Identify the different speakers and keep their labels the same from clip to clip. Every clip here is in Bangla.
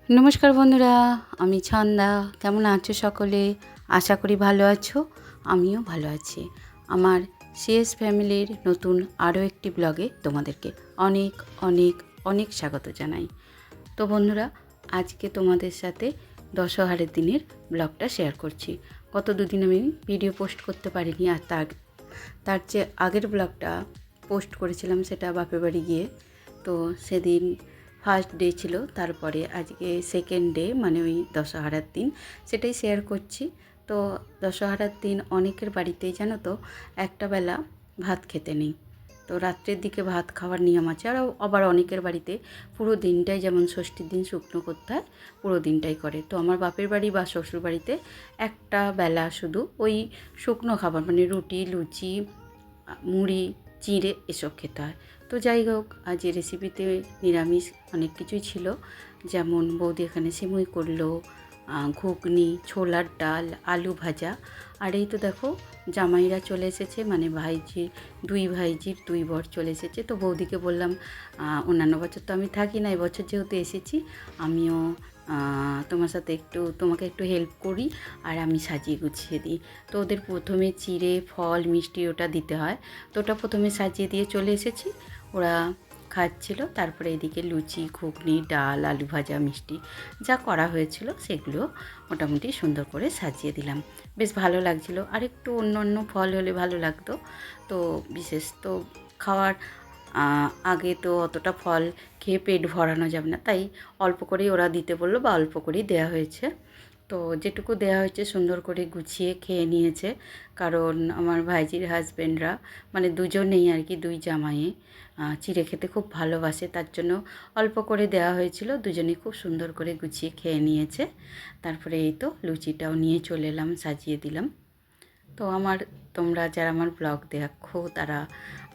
Speaker 1: নমস্কার বন্ধুরা, আমি ছন্দা। কেমন আছো সকলে? আশা করি ভালো আছো। আমিও ভালো আছি। আমার সিএস ফ্যামিলির নতুন আরও একটি ব্লগে তোমাদেরকে অনেক অনেক অনেক স্বাগত জানাই। তো বন্ধুরা, আজকে তোমাদের সাথে দশহারের দিনের ব্লগটা শেয়ার করছি। গত দুদিন আমি ভিডিও পোস্ট করতে পারিনি, আর তার যে আগের ব্লগটা পোস্ট করেছিলাম সেটা বাপের বাড়ি গিয়ে। তো সেদিন ফার্স্ট ডে ছিল, তারপরে আজকে সেকেন্ড ডে, মানে ওই দশহারার দিন, সেটাই শেয়ার করছি। তো দশহারার দিন অনেকের বাড়িতেই জানো তো একটা বেলা ভাত খেতে নেই। তো রাত্রের দিকে ভাত খাওয়ার নিয়ম আছে, আর আবার অনেকের বাড়িতে পুরো দিনটাই, যেমন ষষ্ঠীর দিন শুকনো করতে হয়, পুরো দিনটাই করে। তো আমার বাপের বাড়ি বা শ্বশুর বাড়িতে একটা বেলা শুধু ওই শুকনো খাবার, মানে রুটি, লুচি, মুড়ি, চিঁড়ে এসব খেতে হয়। তো যাই হোক, আজ এই রেসিপিতে নিরামিষ অনেক কিছুই ছিল, যেমন বৌদি এখানে সিমুই করলো, ঘুগনি, ছোলার ডাল, আলু ভাজা। আর এই তো দেখো জামাইরা চলে এসেছে, মানে দুই ভাইজির দুই বর চলে এসেছে। তো বৌদিকে বললাম, অন্যান্য বছর তো আমি থাকি না, এবছর যেহেতু এসেছি আমিও তোমাকে একটু হেল্প করি, আর আমি সাজিয়ে গুছিয়ে দিই। তো ওদের প্রথমে চিড়ে, ফল, মিষ্টি ওটা দিতে হয়। তো ওটা প্রথমে সাজিয়ে দিয়ে চলে এসেছি, ওরা খাচ্ছিল। তারপরে এদিকে লুচি, ঘুগনি, ডাল, আলু ভাজা, মিষ্টি যা করা হয়েছিল সেগুলো মোটামুটি সুন্দর করে সাজিয়ে দিলাম। বেশ ভালো লাগছিল। আর একটু অন্য অন্য ফল হলে ভালো লাগতো। তো বিশেষ তো খাওয়ার আগে তো অতটা ফল খেয়ে পেট ভরানো যাবে না, তাই অল্প করেই ওরা দিতে বললো, বা অল্প করেই দেওয়া হয়েছে। তো যেটুকু দেওয়া হয়েছে সুন্দর করে গুছিয়ে খেয়ে নিয়েছে, কারণ আমার ভাইজির হাজব্যান্ডরা, মানে দুজনেই আর কি, দুই জামাইয়ে চিড়ে খেতে খুব ভালোবাসে, তার জন্য অল্প করে দেওয়া হয়েছিল। দুজনেই খুব সুন্দর করে গুছিয়ে খেয়ে নিয়েছে। তারপরে এই তো লুচিটাও নিয়ে চলে এলাম, সাজিয়ে দিলাম। তো তোমরা যারা আমার ব্লগ দেখো তারা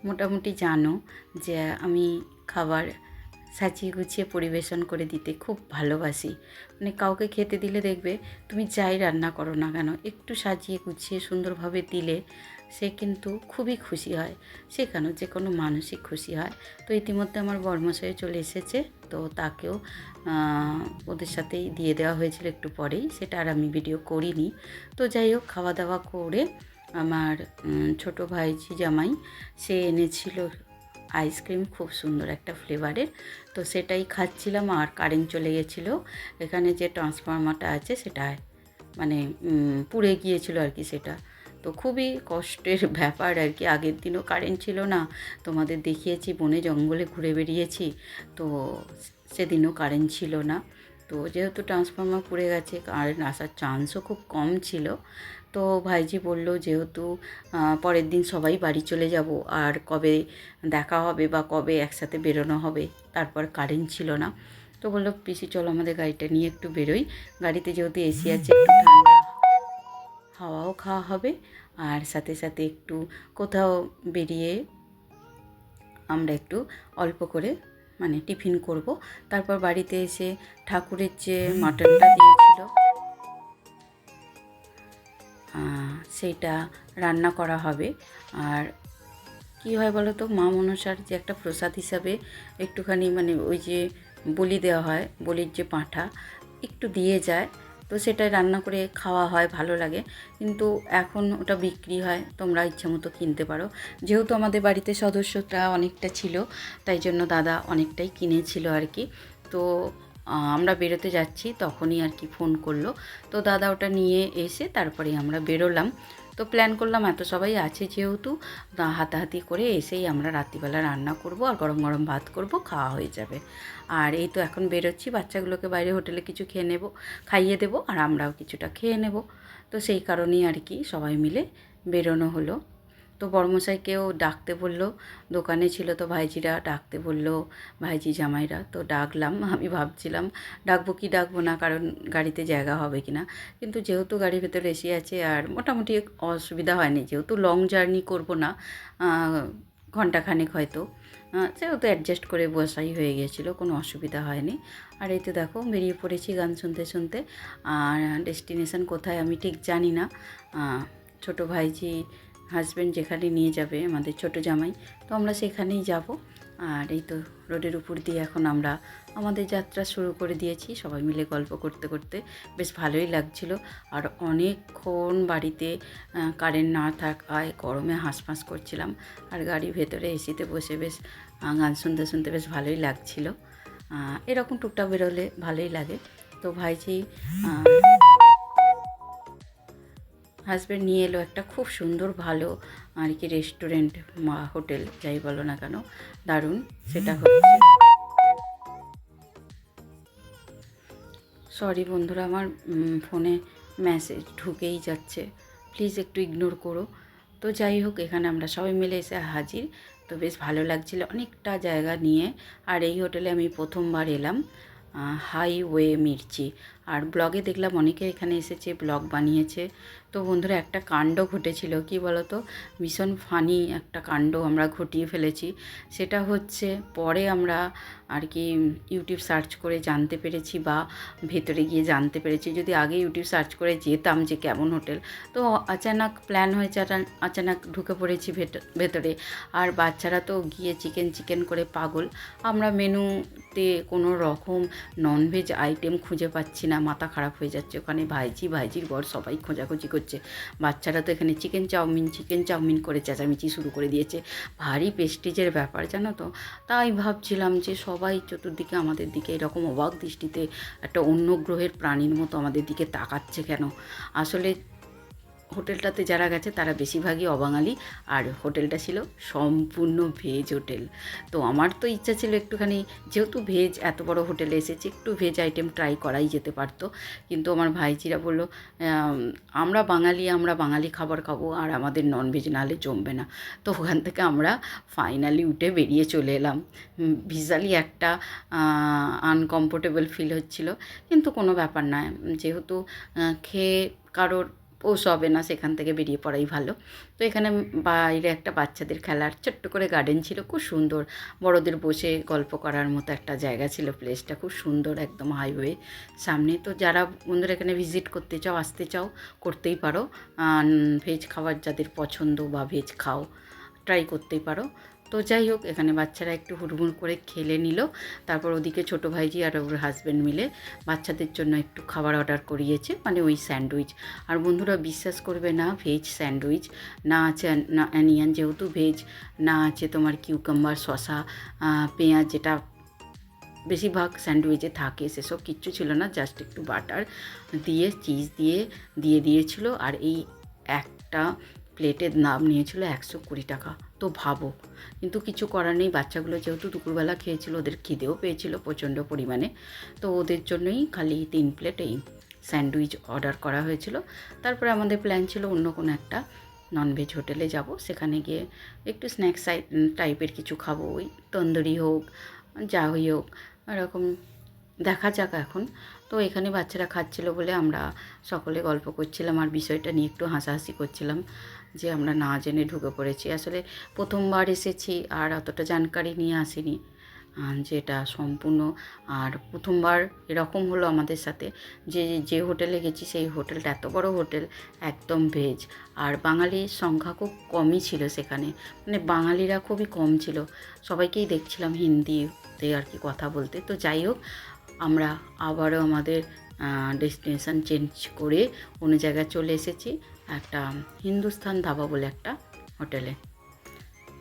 Speaker 1: মোটামুটি জানো যে আমি খাবার সাজিয়ে গুছিয়ে পরিবেশন করে দিতে খুব ভালোবাসি। মানে কাউকে খেতে দিলে দেখবে, তুমি যাই রান্না করো না কেন, একটু সাজিয়ে গুছিয়ে সুন্দরভাবে দিলে সে কিন্তু খুবই খুশি হয়, সে কেন যে কোনো মানসিক খুশি হয়। তো ইতিমধ্যে আমার বর্মশাই চলে এসেছে, তো তাকেও ওদের সাথেই দিয়ে দেওয়া হয়েছিল একটু পরেই, সেটা আর আমি ভিডিও করিনি। তো যাই হোক, খাওয়া দাওয়া করে আমার ছোটো ভাইজি জামাই সে এনেছিল আইসক্রিম, খুব সুন্দর একটা ফ্লেভারের। তো সেটাই খাচ্ছিলাম, আর কারেন্ট চলে গেছিলো। এখানে যে ট্রান্সফরমারটা আছে সেটা মানে পুড়ে গিয়েছিল আর কি, সেটা তো খুবই কষ্টের ব্যাপার আর কি। আগের দিনও কারেন্ট ছিল না, তোমাদের দেখিয়েছি বনে জঙ্গলে ঘুরে বেরিয়েছি, তো সেদিনও কারেন্ট ছিল না। তো যেহেতু ট্রান্সফরমার পুড়ে গেছে, কারেন্ট আসার চান্সও খুব কম ছিল। তো ভাইজি বলল, যেহেতু পরের দিন সবাই বাড়ি চলে যাব, আর কবে দেখা হবে বা কবে একসাথে বেরোনো হবে, তারপর কারেন্ট ছিল না। তো বললো, পিসি চলো আমাদের গাড়িটা নিয়ে একটু বেরোই, গাড়িতে যেহেতু এসি আছে, একটু ঠান্ডা হাওয়াও খাওয়া হবে, আর সাথে সাথে একটু কোথাও বেরিয়ে আমরা একটু অল্প করে মানে টিফিন করব। তারপর বাড়িতে এসে ঠাকুরের যে মাটনটা দিয়েছিল সেইটা রান্না করা হবে। আর কী হয় বলো তো, মা মনসার যে একটা প্রসাদ হিসাবে একটুখানি, মানে ওই যে বলি দেওয়া হয়, বলির যে পাঁঠা একটু দিয়ে যায়, তো সেটাই রান্না করে খাওয়া হয়, ভালো লাগে। কিন্তু এখন ওটা বিক্রি হয়, তোমরা ইচ্ছে মতো কিনতে পারো। যেহেতু আমাদের বাড়িতে সদস্যটা অনেকটা ছিল, তাই জন্য দাদা অনেকটাই কিনেছিল আর কি। তো আমরা বেরোতে যাচ্ছি তখনই আর কি ফোন করলো। তো দাদা ওটা নিয়ে এসে তারপরে আমরা বেরোলাম। তো প্ল্যান করলাম, এত সবাই আছে যেহেতু, হাতাহাতি করে এসেই আমরা রাত্রিবেলা রান্না করব, আর গরম গরম ভাত করব, খাওয়া হয়ে যাবে। আর এই তো এখন বেরোচ্ছি, বাচ্চাগুলোকে বাইরে হোটেলে কিছু খাইয়ে দেবো, আর আমরাও কিছুটা খেয়ে নেব। তো সেই কারণেই আর কি সবাই মিলে বেরোনো হলো। তো বড়মশাইকেও ডাকতে বললো, দোকানে ছিল, তো ভাইজিরা ডাকতে বললো, ভাইজি জামাইরা। তো ডাকলাম। আমি ভাবছিলাম ডাকবো কি ডাকবো না, কারণ গাড়িতে জায়গা হবে কি না। কিন্তু যেহেতু গাড়ির ভেতরে এসি আছে, আর মোটামুটি অসুবিধা হয়নি, যেহেতু লং জার্নি করব না, ঘন্টাখানেক হয়তো, সেহেতু অ্যাডজাস্ট করে বসাই হয়ে গিয়েছিলো, কোনো অসুবিধা হয়নি। আর এই তো দেখো বেরিয়ে পড়েছি গান শুনতে শুনতে। আর ডেস্টিনেশন কোথায় আমি ঠিক জানি না, ছোটো ভাইজি হাজব্যান্ড যেখানে নিয়ে যাবে আমাদের ছোটো জামাই, তো আমরা সেখানেই যাব। আর এই তো রোডের উপর দিয়ে এখন আমরা আমাদের যাত্রা শুরু করে দিয়েছি, সবাই মিলে গল্প করতে করতে। বেশ ভালোই লাগছিল। আর অনেকক্ষণ বাড়িতে কারেন্ট না থাকায় গরমে হাঁসফাঁস করছিলাম, আর গাড়ির ভেতরে এসিতে বসে বেশ গান শুনতে শুনতে বেশ ভালোই লাগছিল। এরকম টুকটাক বেরোলে ভালোই লাগে। তো ভাইজি হাজব্যান্ড নিয়ে এলো একটা খুব সুন্দর ভালো আর কি রেস্টুরেন্ট হোটেল যাই বলো না কেন, দারুণ। সেটা হচ্ছে, সরি বন্ধুরা, আমার ফোনে মেসেজ ঢুকেই যাচ্ছে, প্লিজ একটু ইগনোর করো। তো যাই হোক, এখানে আমরা সবাই মিলে এসে হাজির। তো বেশ ভালো লাগছিল, অনেকটা জায়গা নিয়ে। আর এই হোটেলে আমি প্রথমবার এলাম, হাইওয়ে মির্চি। আর ব্লগে দেখলাম অনেকে এখানে এসেছে, ব্লগ বানিয়েছে। তো বন্ধুরা, একটা কাণ্ড ঘটেছিল, কি বলো তো, ভীষণ ফানি একটা কাণ্ড আমরা ঘটিয়ে ফেলেছি। সেটা হচ্ছে পরে আমরা আর কি ইউটিউব সার্চ করে জানতে পেরেছি, বা ভেতরে গিয়ে জানতে পেরেছি। যদি আগে ইউটিউব সার্চ করে যেতাম যে কেমন হোটেল, তো আচানক প্ল্যান হয়েছে, আচানক ঢুকে পড়েছি ভেতরে। আর বাচ্চারা তো গিয়ে চিকেন করে পাগল। আমরা মেনুতে কোনো রকম ননভেজ আইটেম খুঁজে পাচ্ছি না, মাথা খারাপ হয়ে যাচ্ছে। ওখানে ভাইজির বর সবাই খোঁজাখুঁজি করছে। বাচ্চারা তো এখানে চিকেন চাউমিন করে চেঁচামেচি শুরু করে দিয়েছে। ভারী প্রেস্টিজের ব্যাপার, জানো তো। তাই ভাবছিলাম যে সবাই চতুর্দিকে আমাদের দিকে এরকম অবাক দৃষ্টিতে, একটা অন্য গ্রহের প্রাণীর মতো আমাদের দিকে তাকাচ্ছে কেন। আসলে হোটেলটাতে যারা গেছে তারা বেশিরভাগই অবাঙালি, আর হোটেলটা ছিল সম্পূর্ণ ভেজ হোটেল। তো আমার তো ইচ্ছা ছিল একটুখানি, যেহেতু ভেজ এত বড় হোটেলে এসেছি, একটু ভেজ আইটেম ট্রাই করাই যেতে পারতো। কিন্তু আমার ভাইজিরা বললো আমরা বাঙালি খাবার খাবো, আর আমাদের ননভেজ না হলে জমবে না। তো ওখান থেকে আমরা ফাইনালি উঠে বেরিয়ে চলে এলাম। ভিজালি একটা আনকমফোর্টেবল ফিল হচ্ছিল, কিন্তু কোনো ব্যাপার না, যেহেতু খেয়ে কারোর পোষাবে না, সেখান থেকে বেরিয়ে পড়াই ভালো। তো এখানে বাইরে একটা বাচ্চাদের খেলার ছোট্ট করে গার্ডেন ছিল, খুব সুন্দর, বড়দের বসে গল্প করার মতো একটা জায়গা ছিল। প্লেসটা খুব সুন্দর, একদম হাইওয়ে সামনে। তো যারা বন্ধুরা এখানে ভিজিট করতে চাও, আসতে চাও, করতেই পারো। ভেজ খাবার যাদের পছন্দ বা ভেজ খাও, ট্রাই করতেই পারো। তো যাই হোক, এখানে বাচ্চারা একটু হুড়মুড় করে খেলে নিল। তারপর ওদিকে ছোটো ভাইজি আর ওর হাজব্যান্ড মিলে বাচ্চাদের জন্য একটু খাবার অর্ডার করিয়েছে, মানে ওই স্যান্ডউইচ। আর বন্ধুরা বিশ্বাস করবে না, ভেজ স্যান্ডউইচ, না আছে না অনিয়ন, যেহেতু ভেজ, না আছে তোমার কিউকাম্বার, শসা, পেঁয়াজ, যেটা বেশিরভাগ স্যান্ডউইচে থাকে, সেসব কিচ্ছু ছিল না। জাস্ট একটু বাটার দিয়ে, চিজ দিয়ে দিয়েছিল। আর এই একটা প্লেটের দাম নিয়েছিল 120 টাকা। তো ভাবো, কিন্তু কিছু করার নেই, বাচ্চাগুলো যেহেতু দুপুরবেলা খেয়েছিল, ওদের খিদেও পেয়েছিল প্রচণ্ড পরিমাণে। তো ওদের জন্যই খালি 3 প্লেট এই স্যান্ডউইচ অর্ডার করা হয়েছিল। তারপরে আমাদের প্ল্যান ছিল অন্য কোনো একটা ননভেজ হোটেলে যাব, সেখানে গিয়ে একটু স্ন্যাক্স টাইপের কিছু খাবো, ওই তন্দুরি হোক, যা হই হোক, এরকম দেখা যাক এখন। তো এখানে বাচ্চারা খাচ্ছিল বলে আমরা সকলে গল্প করছিলাম, আর বিষয়টা নিয়ে একটু হাসাহাসি করছিলাম যে আমরা না জেনে ঢুকে পড়েছি। আসলে প্রথমবার এসেছি, আর অতটা জানকারি নিয়ে আসিনি যেটা সম্পূর্ণ। আর প্রথমবার এরকম হলো আমাদের সাথে, যে হোটেলে গেছি সেই হোটেলটা এত বড় হোটেল, একদম ভেজ। আর বাঙালির সংখ্যা খুব কমই ছিল সেখানে, মানে বাঙালিরা খুবই কম ছিল। সবাইকেই দেখছিলাম হিন্দিতে আর কি কথা বলতে। তো যাই হোক, আমরা আবারও আমাদের ডেস্টিনেশান চেঞ্জ করে অন্য জায়গায় চলে এসেছি, একটা হিন্দুস্থান ধাবা বলে একটা হোটেলে।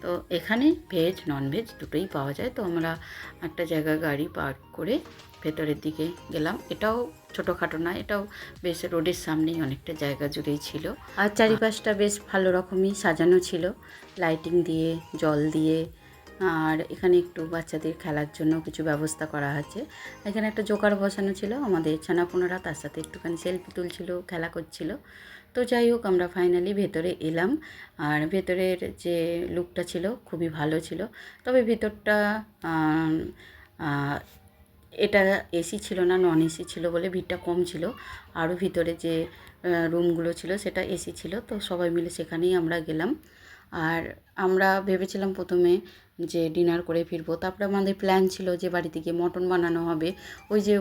Speaker 1: তো এখানে ভেজ ননভেজ দুটোই পাওয়া যায়। তো আমরা একটা জায়গায় গাড়ি পার্ক করে ভেতরের দিকে গেলাম। এটাও ছোটোখাটো না, এটাও বেশ রোডের সামনেই, অনেকটা জায়গা জুড়েই ছিল। আর চারিপাশটা বেশ ভালো রকমই সাজানো ছিল, লাইটিং দিয়ে, জল দিয়ে। আর এখানে একটু বাচ্চাদের খেলার জন্য কিছু ব্যবস্থা করা আছে। এখানে একটা জোকার বসানো ছিল, আমাদের ছানাপোনারা তার সাথে একটুখানি সেলফি তুলছিল, খেলা করছিল। তো যাই হোক, আমরা ফাইনালি ভেতরে এলাম। আর ভেতরের যে লুকটা ছিল খুবই ভালো ছিল, তবে ভেতরটা এটা এসি ছিল না, নন এসি ছিল বলে ভিড়টা কম ছিল। আরও ভিতরে যে রুমগুলো ছিল সেটা এসি ছিল। তো সবাই মিলে সেখানেই আমরা গেলাম। আর আমরা ভেবেছিলাম প্রথমে যে ডিনার করে ফিরবো। তারপরে আমাদের প্ল্যান ছিল যে বাড়িতে গিয়ে মটন বানানো হবে, ওই যে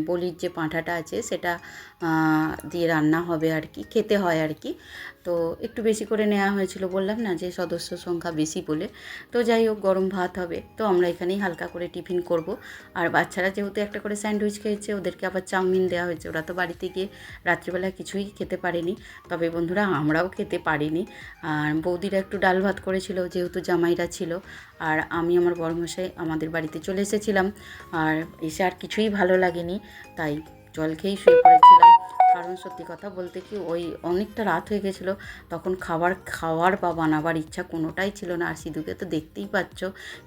Speaker 1: বলির যে পাঁঠাটা আছে সেটা দিয়ে রান্না হবে আর কি, খেতে হয় আর কি। তো একটু বেশি করে নেওয়া হয়েছিল, বললাম না যে সদস্য সংখ্যা বেশি বলে। তো যাই হোক, গরম ভাত হবে, তো আমরা এখানেই হালকা করে টিফিন করব। আর বাচ্চারা যেহেতু একটা করে স্যান্ডউইচ খেয়েছে, ওদেরকে আবার চাউমিন দেওয়া হয়েছে। ওরা তো বাড়িতে গিয়ে রাত্রিবেলা কিছুই খেতে পারেনি, তবে বন্ধুরা আমরাও খেতে পারিনি। আর বৌদিরা একটু ডাল ভাত করেছিল যেহেতু জামাইরা ছিল, আর আমি আমার বড়মশাই আমাদের বাড়িতে চলে এসেছিলাম। আর এসে আর কিছুই ভালো লাগেনি, তাই জল খেয়েই শুয়ে পড়েছিলাম। কারণ সত্যি কথা বলতে কি, ওই অনেকটা রাত হয়ে গেছিলো, তখন খাওয়ার বা বানাবার ইচ্ছা কোনোটাই ছিল না। আর সিধুকে তো দেখতেই পাচ্ছ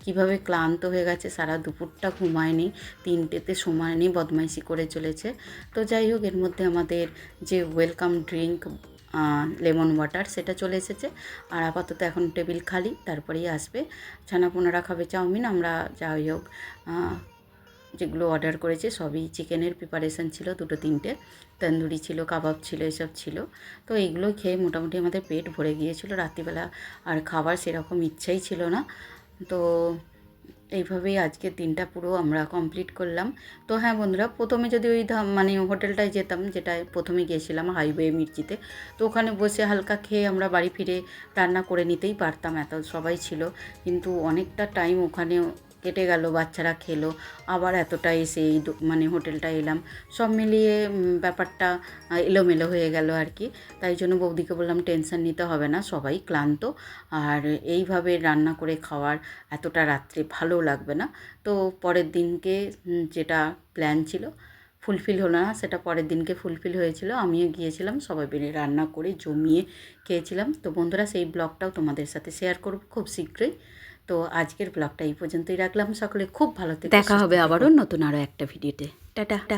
Speaker 1: কীভাবে ক্লান্ত হয়ে গেছে, সারা দুপুরটা ঘুমায়নি, 3টেতে সময় নেই, বদমাইশি করে চলেছে। তো যাই হোক, এর মধ্যে আমাদের যে ওয়েলকাম ড্রিঙ্ক লেমন ওয়াটার সেটা চলে এসেছে। আর আপাতত এখন টেবিল খালি, তারপরেই আসবে। ছানাপোনারা খাবে চাউমিন, আমরা যাই হোক যেগুলো অর্ডার করেছে সবই চিকেনের প্রিপারেশান ছিল, 2-3টে তন্দুরি ছিল, কাবাব ছিল, এসব ছিল। তো এইগুলো খেয়ে মোটামুটি আমাদের পেট ভরে গিয়েছিল। রাত্রিবেলা আর খাবার সেরকম ইচ্ছাই ছিল না। তো এইভাবেই আজকের দিনটা পুরো আমরা কমপ্লিট করলাম। তো হ্যাঁ বন্ধুরা, প্রথমে যদি ওই মানে হোটেলটায় যেতাম, যেটায় প্রথমে গিয়েছিলাম হাইওয়ে মির্চিতে, তো ওখানে বসে হালকা খেয়ে আমরা বাড়ি ফিরে রান্না করে নিতেই পারতাম, এত সবাই ছিল। কিন্তু অনেকটা টাইম ওখানে কেটে গেল, বাচ্চারা খেলো, আবার এতটা এসে এই মানে হোটেলটা এলাম, সব মিলিয়ে ব্যাপারটা এলোমেলো হয়ে গেল আর কি। তাই জন্য বৌদিকে বললাম টেনশন নিতে হবে না, সবাই ক্লান্ত, আর এইভাবে রান্না করে খাওয়ার এতটা রাত্রে ভালো লাগবে না। তো পরের দিনকে যেটা প্ল্যান ছিল ফুলফিল হলো না, সেটা পরের দিনকে ফুলফিল হয়েছিল। আমিও গিয়েছিলাম, সবাই মিলে রান্না করে জমিয়ে খেয়েছিলাম। তো বন্ধুরা, সেই ব্লগটাও তোমাদের সাথে শেয়ার করব খুব শীঘ্রই। তো আজকের ব্লগটা এই পর্যন্তই রাখলাম। সকলে খুব ভালো থেকে দেখা হবে আবারও নতুন আরও একটা ভিডিওতে। টাটা।